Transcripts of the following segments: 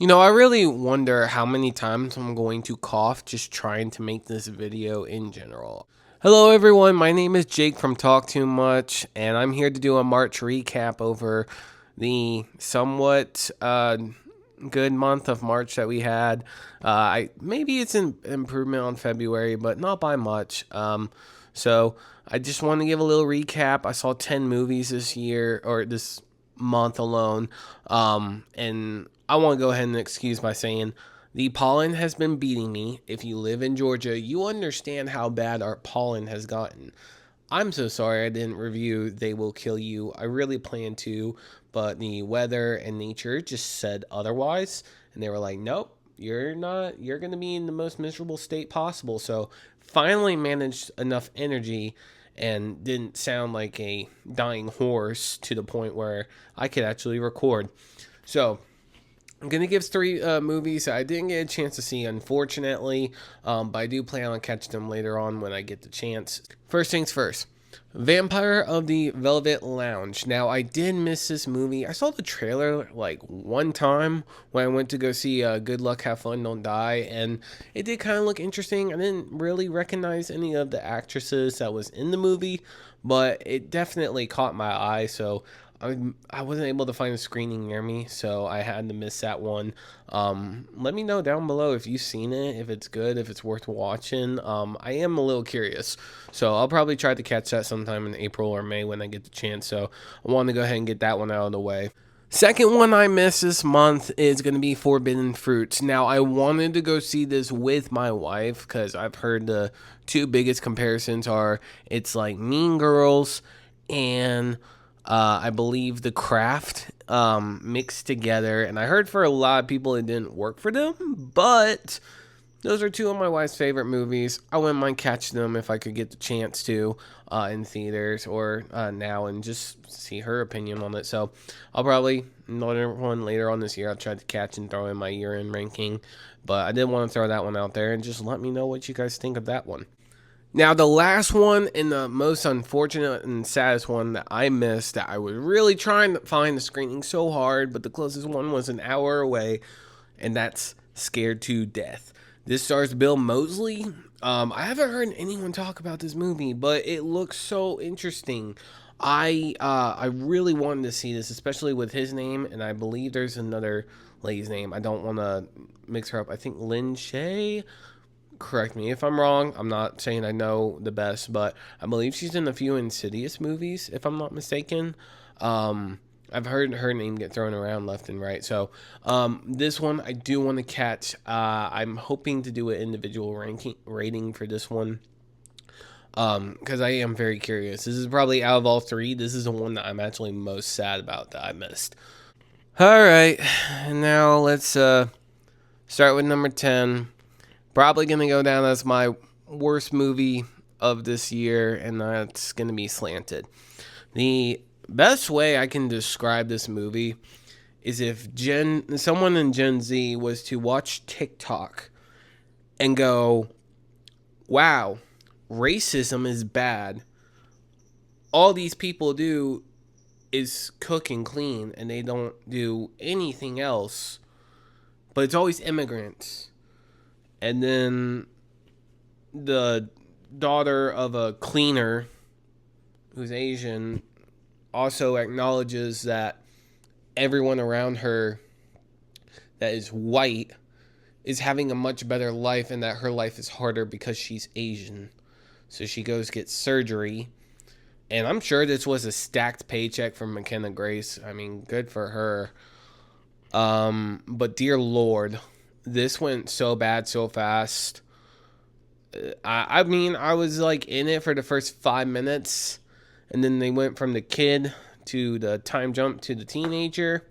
I really wonder how many times I'm going to cough just trying to make this video in general. Hello, everyone. My name is Jake from Talk Too Much, and I'm here to do a March recap over the somewhat good month of March that we had. Maybe it's an improvement on February, but not by much. So I just want to give a little recap. I saw 10 movies this year, or this month alone. And I want to go ahead and excuse by saying the pollen has been beating me. If you live in Georgia, you understand how bad our pollen has gotten. I'm so sorry I didn't review They Will Kill You. I really planned to, but the weather and nature just said otherwise. And they were like, nope, you're not, you're going to be in the most miserable state possible. So finally managed enough energy and didn't sound like a dying horse to the point where I could actually record. So I'm going to give three movies that I didn't get a chance to see, unfortunately, but I do plan on catching them later on when I get the chance. First things first. Vampire of the Velvet Lounge. Now, I did miss this movie. I saw the trailer like one time when I went to go see Good Luck, Have Fun, Don't Die, and it did kind of look interesting. I didn't really recognize any of the actresses that was in the movie, but it definitely caught my eye, so I wasn't able to find a screening near me, so I had to miss that one. Let me know down below if you've seen it, if it's good, if it's worth watching. I am a little curious, so I'll probably try to catch that sometime in April or May when I get the chance. So I want to go ahead and get that one out of the way. Second one I missed this month is going to be Forbidden Fruits. Now, I wanted to go see this with my wife because I've heard the two biggest comparisons are it's like Mean Girls and I believe The Craft mixed together. And I heard for a lot of people it didn't work for them, but those are two of my wife's favorite movies. I wouldn't mind catching them if I could get the chance to in theaters or now and just see her opinion on it. So I'll probably, another one later on this year, I'll try to catch and throw in my year-end ranking. But I did want to throw that one out there and just let me know what you guys think of that one. Now, the last one and the most unfortunate and saddest one that I missed, that I was really trying to find the screening so hard, but the closest one was an hour away, and that's Scared to Death. This stars Bill Moseley. I haven't heard anyone talk about this movie, but it looks so interesting. I really wanted to see this, especially with his name, and I believe there's another lady's name. I don't want to mix her up. I think Lynn Shay. Correct me if I'm wrong. I'm not saying I know the best, but I believe she's in a few Insidious movies, if I'm not mistaken. I've heard her name get thrown around left and right. So this one I do want to catch. I'm hoping to do an individual rating for this one because I am very curious. This is probably out of all three, this is the one that I'm actually most sad about that I missed. All right, now let's start with number 10. Probably going to go down as my worst movie of this year, and that's going to be Slanted. The best way I can describe this movie is if someone in Gen Z was to watch TikTok and go, wow, racism is bad. All these people do is cook and clean, and they don't do anything else. But it's always immigrants. And then the daughter of a cleaner who's Asian also acknowledges that everyone around her that is white is having a much better life and that her life is harder because she's Asian. So she goes get surgery. And I'm sure this was a stacked paycheck from McKenna Grace. I mean, good for her. But dear Lord, this went so bad so fast. I mean, I was like in it for the first 5 minutes, and then they went from the kid to the time jump to the teenager.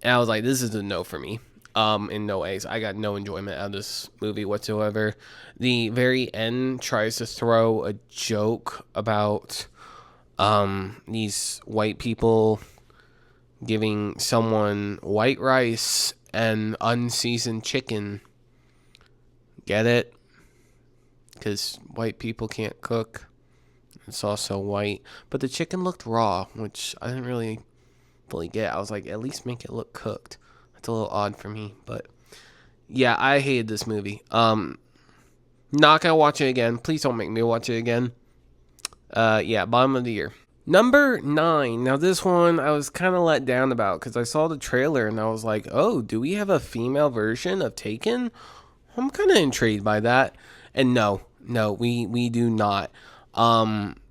And I was like, this is a no for me. In no ways. I got no enjoyment out of this movie whatsoever. The very end tries to throw a joke about these white people giving someone white rice and unseasoned chicken. Get it? Because white people can't cook. It's also white. But the chicken looked raw, which I didn't really fully get. I was like, at least make it look cooked. It's a little odd for me, but yeah, I hated this movie. Not gonna watch it again. Please don't make me watch it again. Yeah, bottom of the year. Number 9. Now this one I was kind of let down about because I saw the trailer and I was like, oh, do we have a female version of Taken? I'm kind of intrigued by that. And no, we do not.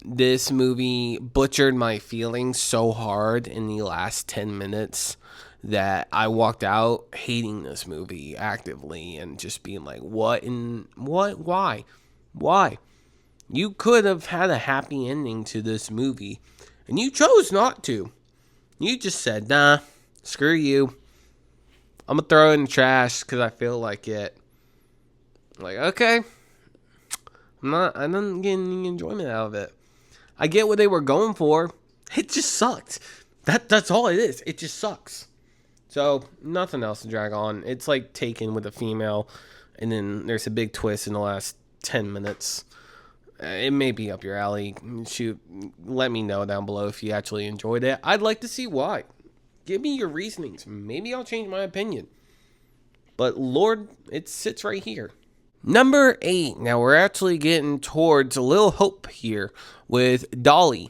This movie butchered my feelings so hard in the last 10 minutes that I walked out hating this movie actively and just being like, why? You could have had a happy ending to this movie, and you chose not to. You just said, nah, screw you. I'm going to throw it in the trash because I feel like it. Like, okay. I didn't get any enjoyment out of it. I get what they were going for. It just sucked. That's all it is. It just sucks. So, nothing else to drag on. It's like Taken with a female, and then there's a big twist in the last 10 minutes. It may be up your alley. Shoot, let me know down below if you actually enjoyed it. I'd like to see why. Give me your reasonings. Maybe I'll change my opinion. But Lord, it sits right here. Number 8. Now we're actually getting towards a little hope here with Dolly.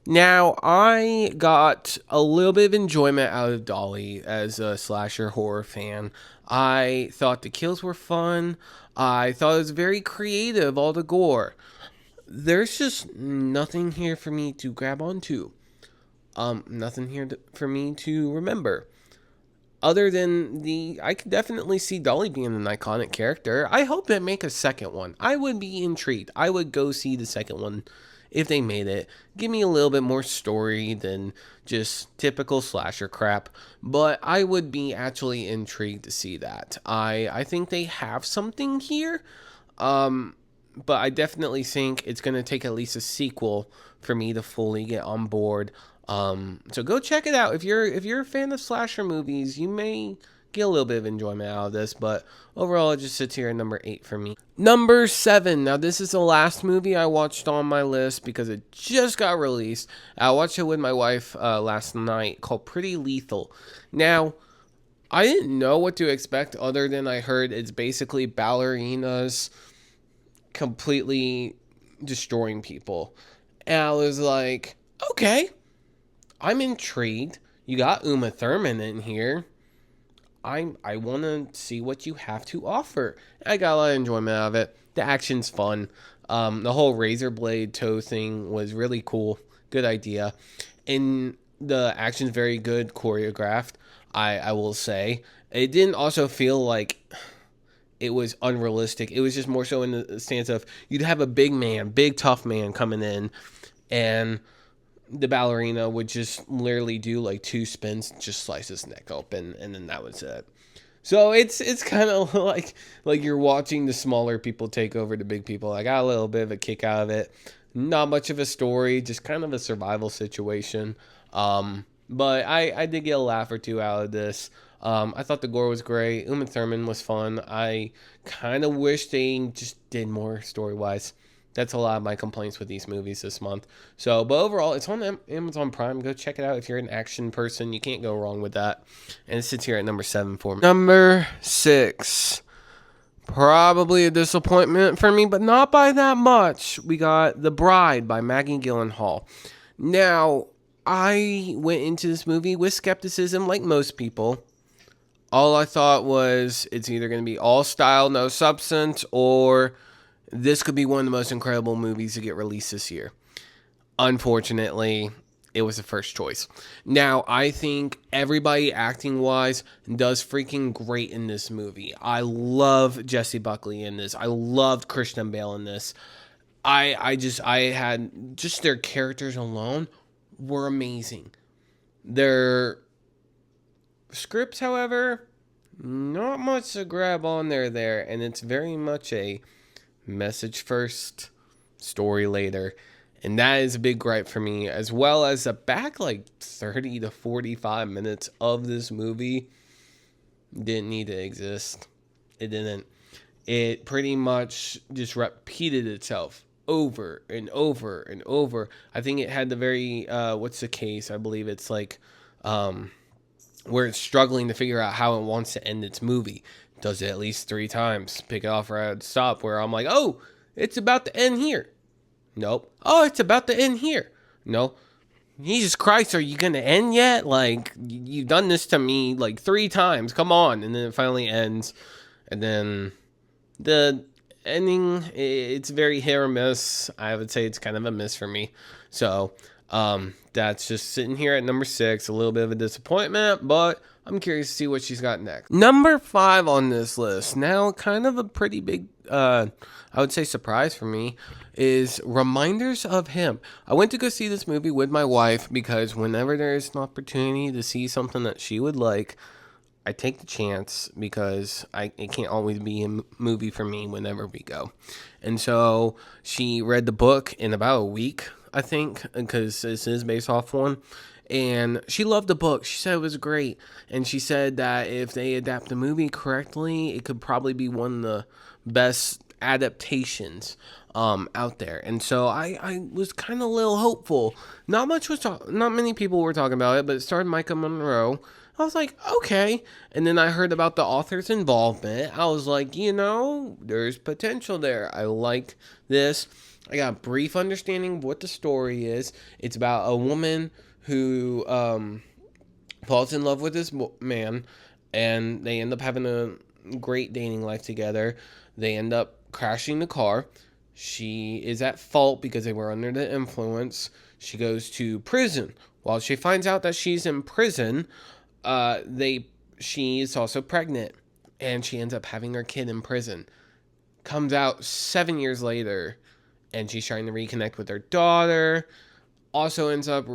Now, I got a little bit of enjoyment out of Dolly as a slasher horror fan. I thought the kills were fun. I thought it was very creative, all the gore. There's just nothing here for me to grab onto. Nothing here for me to remember. Other than I could definitely see Dolly being an iconic character. I hope they make a second one. I would be intrigued. I would go see the second one if they made it. Give me a little bit more story than just typical slasher crap. But I would be actually intrigued to see that. I think they have something here. But I definitely think it's going to take at least a sequel for me to fully get on board. So go check it out. If you're a fan of slasher movies, you may get a little bit of enjoyment out of this, but overall it just sits here at number 8 for me. Number 7. Now this is the last movie I watched on my list because it just got released. I watched it with my wife last night, called Pretty Lethal. Now, I didn't know what to expect other than I heard it's basically ballerinas completely destroying people. And I was like, okay, I'm intrigued. You got Uma Thurman in here. I want to see what you have to offer. I got a lot of enjoyment out of it. The action's fun. The whole razor blade toe thing was really cool. Good idea. And the action's very good choreographed, I will say. It didn't also feel like it was unrealistic. It was just more so in the stance of you'd have a big tough man coming in, and the ballerina would just literally do like 2 spins, just slice his neck open, and then that was it. So it's kind of like you're watching the smaller people take over the big people. I got a little bit of a kick out of it. Not much of a story, just kind of a survival situation. But I did get a laugh or two out of this. I thought the gore was great. Uma Thurman was fun. I kind of wish they just did more story-wise. That's a lot of my complaints with these movies this month. So, but overall, it's on Amazon Prime. Go check it out if you're an action person. You can't go wrong with that. And it sits here at number 7 for me. Number 6. Probably a disappointment for me, but not by that much. We got The Bride by Maggie Gyllenhaal. Now, I went into this movie with skepticism like most people. All I thought was it's either going to be all style, no substance, or this could be one of the most incredible movies to get released this year. Unfortunately, it was the first choice. Now, I think everybody acting-wise does freaking great in this movie. I love Jessie Buckley in this. I loved Christian Bale in this. I had just their characters alone were amazing. Their scripts, however, not much to grab on there, and it's very much a message first, story later, and that is a big gripe for me, as well as the back 30 to 45 minutes of this movie didn't need to exist. It didn't. It pretty much just repeated itself over and over and over. I think it had the very what's the case? I believe it's where it's struggling to figure out how it wants to end its movie. Does it at least 3 times. Pick it off right at the stop where I'm like, oh, it's about to end here. Nope. Oh, it's about to end here. No. Jesus Christ, are you going to end yet? Like, you've done this to me like 3 times. Come on. And then it finally ends. And then the ending, it's very hit or miss. I would say it's kind of a miss for me. So, that's just sitting here at number 6. A little bit of a disappointment, but I'm curious to see what she's got next. Number 5 on this list, now kind of a pretty big, I would say surprise for me, is Reminders of Him. I went to go see this movie with my wife because whenever there is an opportunity to see something that she would like, I take the chance because it can't always be a movie for me whenever we go. And so she read the book in about a week, I think, because this is based off one. And she loved the book. She said it was great. And she said that if they adapt the movie correctly, it could probably be one of the best adaptations out there. And so I was kind of a little hopeful. Not many people were talking about it, but it starred Micah Monroe. I was like, okay. And then I heard about the author's involvement. I was like, there's potential there. I like this. I got a brief understanding of what the story is. It's about a woman who falls in love with this man, and they end up having a great dating life together. They end up crashing the car. She is at fault because they were under the influence. She goes to prison. While she finds out that she's in prison, she is also pregnant, and she ends up having her kid in prison. Comes out 7 years later, and she's trying to reconnect with her daughter. Also ends up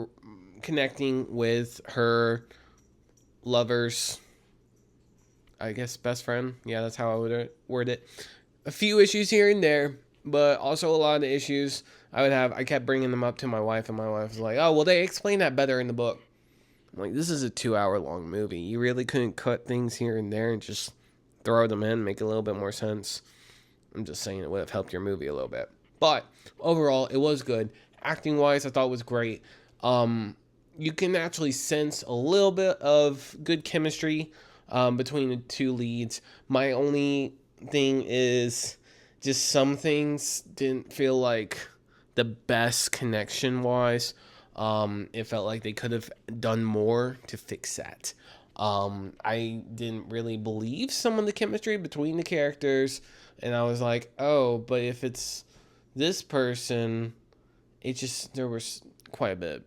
connecting with her lover's, I guess, best friend. Yeah, that's how I would word it. A few issues here and there, but also a lot of the issues I kept bringing them up to my wife, and my wife was like, oh, well, they explain that better in the book. I'm like, this is a 2-hour-long movie. You really couldn't cut things here and there and just throw them in, make it a little bit more sense. I'm just saying it would have helped your movie a little bit. But overall, it was good. Acting-wise, I thought it was great. You can actually sense a little bit of good chemistry between the two leads. My only thing is just some things didn't feel like the best connection-wise. It felt like they could have done more to fix that. I didn't really believe some of the chemistry between the characters, and I was like, oh, but if it's this person, there was quite a bit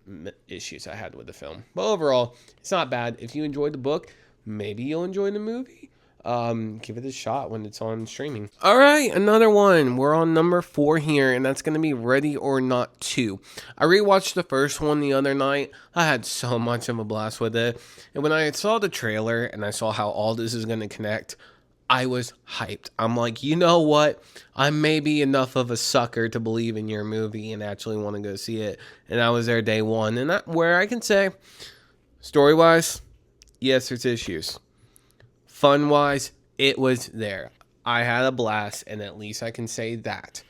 of issues I had with the film. But overall, it's not bad. If you enjoyed the book, maybe you'll enjoy the movie. Give it a shot when it's on streaming. All right, another one. We're on number 4 here, and that's going to be Ready or Not 2. I rewatched the first one the other night. I had so much of a blast with it. And when I saw the trailer and I saw how all this is going to connect, I was hyped. I'm like, you know what? I may be enough of a sucker to believe in your movie and actually want to go see it. And I was there day one. And where I can say, story-wise, yes, there's issues. Fun-wise, it was there. I had a blast, and at least I can say that.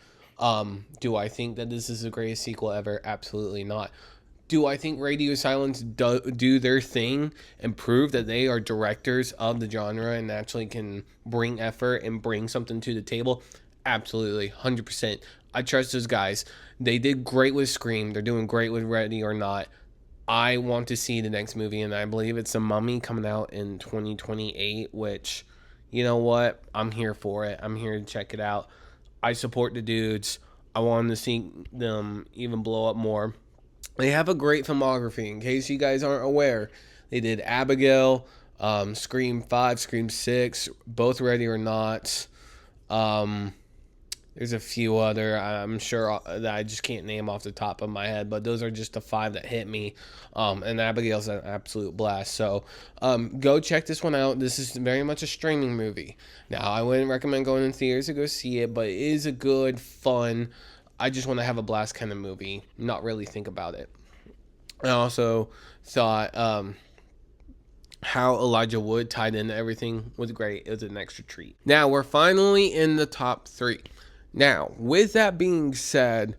Do I think that this is the greatest sequel ever? Absolutely not. Do I think Radio Silence do their thing and prove that they are directors of the genre and actually can bring effort and bring something to the table? Absolutely, 100%. I trust those guys. They did great with Scream. They're doing great with Ready or Not. I want to see the next movie, and I believe it's The Mummy coming out in 2028, which, you know what? I'm here for it. I'm here to check it out. I support the dudes. I want to see them even blow up more. They have a great filmography. In case you guys aren't aware, they did Abigail, Scream 5, Scream 6, both Ready or Not. There's a few other, I'm sure, that I just can't name off the top of my head, but those are just the 5 that hit me. And Abigail's an absolute blast. So go check this one out. This is very much a streaming movie. Now, I wouldn't recommend going in theaters to go see it, but it is a good, fun, I just want to have a blast kind of movie, not really think about it. I also thought how Elijah Wood tied into everything was great. It was an extra treat. Now, we're finally in the top 3. Now, with that being said,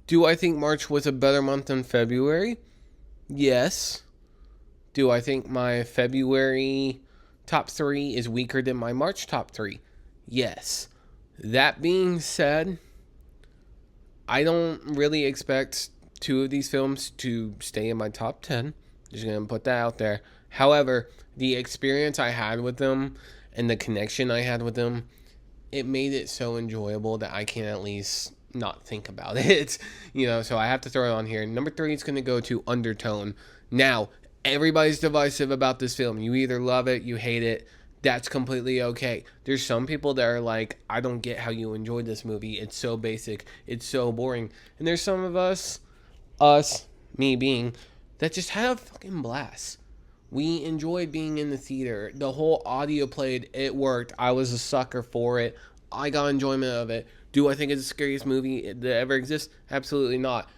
do I think March was a better month than February? Yes. Do I think my February top 3 is weaker than my March top 3? Yes. That being said, I don't really expect two of these films to stay in my top 10. Just going to put that out there. However, the experience I had with them and the connection I had with them, it made it so enjoyable that I can at least not think about it. So I have to throw it on here. Number 3 is going to go to Undertone. Now, everybody's divisive about this film. You either love it, you hate it. That's completely okay. There's some people that are like, I don't get how you enjoyed this movie. It's so basic. It's so boring. And there's some of us, me being, that just had a fucking blast. We enjoyed being in the theater. The whole audio played. It worked. I was a sucker for it. I got enjoyment of it. Do I think it's the scariest movie that ever exists? Absolutely not.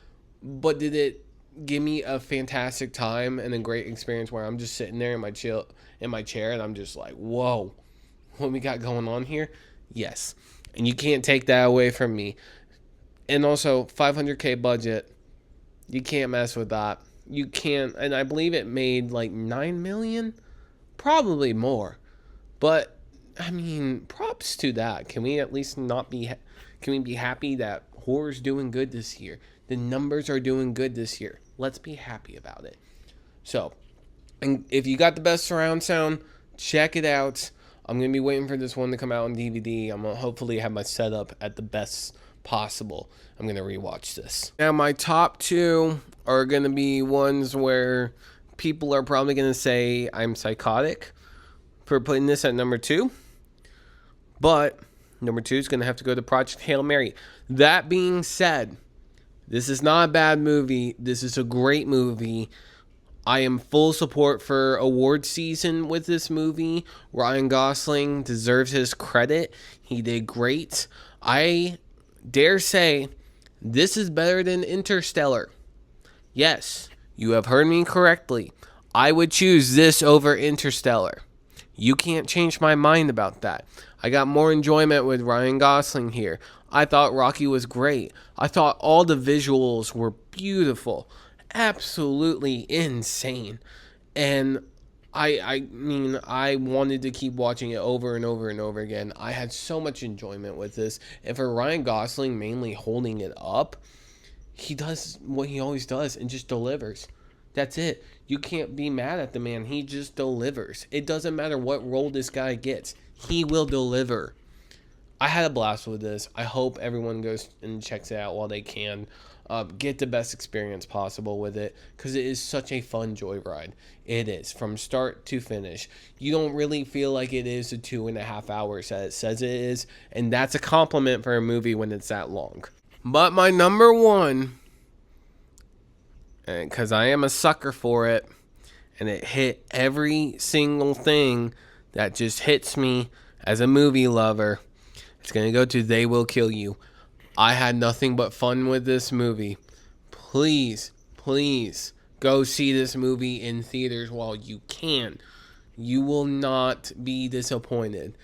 But did it give me a fantastic time and a great experience where I'm just sitting there in my chair and I'm just like, whoa, what we got going on here? Yes. And you can't take that away from me. And also, $500K budget. You can't mess with that. You can't. And I believe it made like 9 million, probably more. But I mean, props to that. Can we at least not be? Can we be happy that horror's doing good this year? The numbers are doing good this year. Let's be happy about it. So, and if you got the best surround sound, check it out. I'm gonna be waiting for this one to come out on DVD. I'm gonna hopefully have my setup at the best possible. I'm gonna rewatch this. Now my top 2 are gonna be ones where people are probably gonna say I'm psychotic for putting this at number 2. But number 2 is gonna have to go to Project Hail Mary. That being said, this is not a bad movie. This is a great movie. I am full support for award season with this movie. Ryan Gosling deserves his credit. He did great. I dare say this is better than Interstellar. Yes, you have heard me correctly. I would choose this over Interstellar. You can't change my mind about that. I got more enjoyment with Ryan Gosling here. I thought Rocky was great. I thought all the visuals were beautiful. Absolutely insane. And I mean, I wanted to keep watching it over and over and over again. I had so much enjoyment with this. And for Ryan Gosling mainly holding it up, he does what he always does and just delivers. That's it. You can't be mad at the man. He just delivers. It doesn't matter what role this guy gets. He will deliver. I had a blast with this. I hope everyone goes and checks it out while they can. Get the best experience possible with it because it is such a fun joyride. It is from start to finish. You don't really feel like it is the 2.5 hours that it says it is, and that's a compliment for a movie when it's that long. But my number 1, because I am a sucker for it, and it hit every single thing that just hits me as a movie lover. It's going to go to They Will Kill You. I had nothing but fun with this movie. Please, please go see this movie in theaters while you can. You will not be disappointed.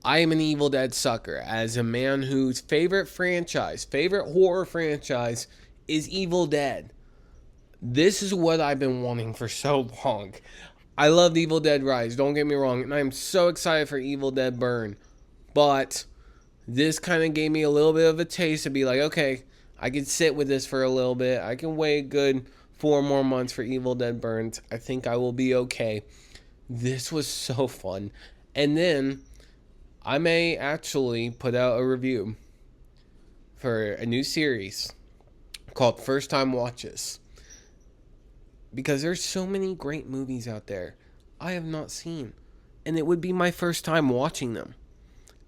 I am an Evil Dead sucker. As a man whose favorite horror franchise is Evil Dead. This is what I've been wanting for so long. I loved Evil Dead Rise, don't get me wrong, and I'm so excited for Evil Dead Burn. But this kind of gave me a little bit of a taste to be like, okay, I can sit with this for a little bit. I can wait a good 4 more months for Evil Dead Burns. I think I will be okay. This was so fun. And then I may actually put out a review for a new series called First Time Watches. Because there's so many great movies out there I have not seen. And it would be my first time watching them.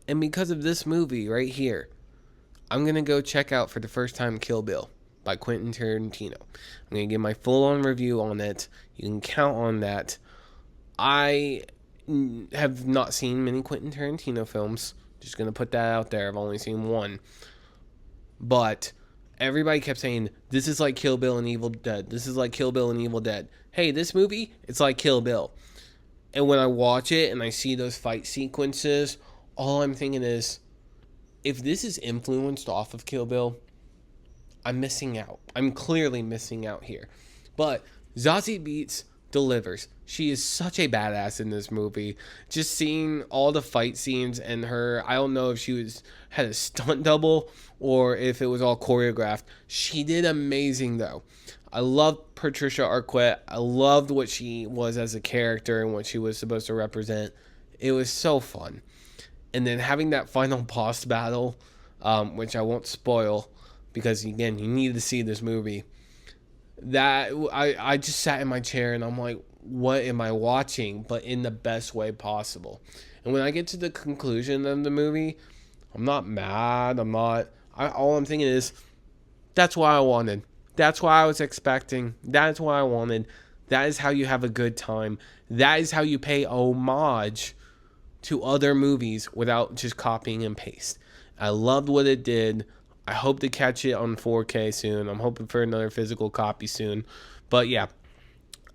And because of this movie right here, I'm going to go check out for the first time Kill Bill by Quentin Tarantino. I'm going to give my full-on review on it. You can count on that. I have not seen many Quentin Tarantino films. Just going to put that out there. I've only seen one. But everybody kept saying, this is like Kill Bill and Evil Dead. This is like Kill Bill and Evil Dead. Hey, this movie, it's like Kill Bill. And when I watch it and I see those fight sequences, all I'm thinking is, if this is influenced off of Kill Bill, I'm missing out. I'm clearly missing out here. But Zazie Beetz delivers. She is such a badass in this movie. Just seeing all the fight scenes and her, I don't know if she had a stunt double or if it was all choreographed. She did amazing though. I loved Patricia Arquette. I loved what she was as a character and what she was supposed to represent. It was so fun. And then having that final boss battle, which I won't spoil because again, you need to see this movie. That I just sat in my chair and I'm like, what am I watching? But in the best way possible. And when I get to the conclusion of the movie, I'm not mad. All I'm thinking is, that's what I wanted. That's what I was expecting. That's what I wanted. That is how you have a good time. That is how you pay homage to other movies without just copying and paste. I loved what it did. I hope to catch it on 4K soon. I'm hoping for another physical copy soon. But yeah,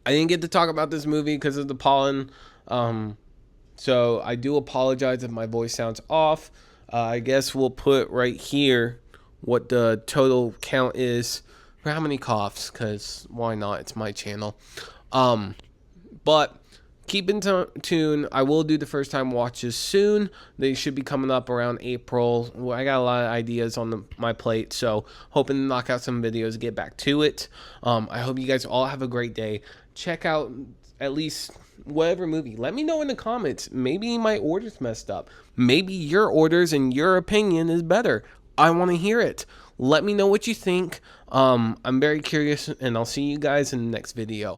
I didn't get to talk about this movie because of the pollen. So I do apologize if my voice sounds off. I guess we'll put right here what the total count is for how many coughs, because why not? It's my channel. But keep in tune. I will do the first time watches soon. They should be coming up around April. I got a lot of ideas on my plate, so hoping to knock out some videos and get back to it. I hope you guys all have a great day. Check out at least whatever movie. Let me know in the comments. Maybe my order's messed up. Maybe your orders and your opinion is better. I want to hear it. Let me know what you think. I'm very curious, and I'll see you guys in the next video.